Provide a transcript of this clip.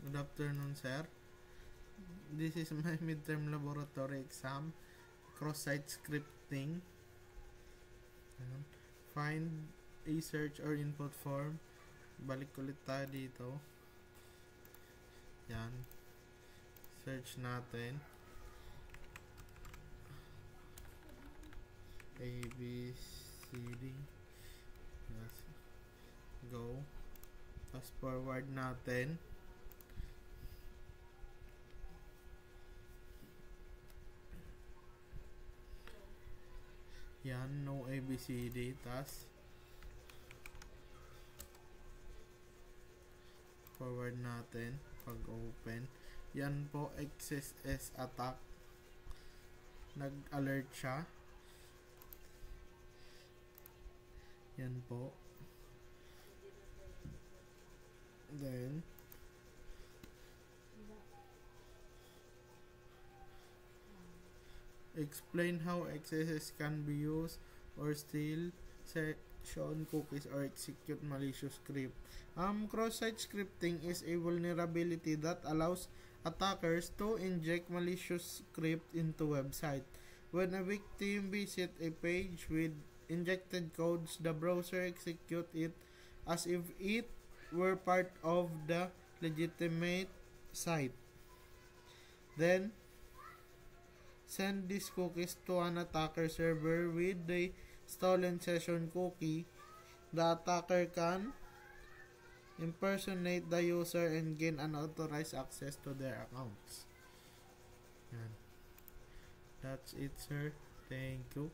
Good afternoon, sir. This is my midterm laboratory exam. Cross-site scripting. Ayan. Find a search or input form. Balik ulit tayo dito. Yan. Search natin. A, B, C, D. Yes. Go. Fast forward natin. Yan, no ABCD. Tas forward natin. Pag open. Yan po, XSS attack. Nag-alert siya. Yan po. Then explain how XSS can be used or steal session cookies or execute malicious script. Cross-site scripting is a vulnerability that allows attackers to inject malicious script into website. When a victim visits a page with injected codes, the browser executes it as if it were part of the legitimate site. Then send these cookies to an attacker server with the stolen session cookie. The attacker can impersonate the user and gain unauthorized access to their accounts. Yan. That's it, sir. Thank you.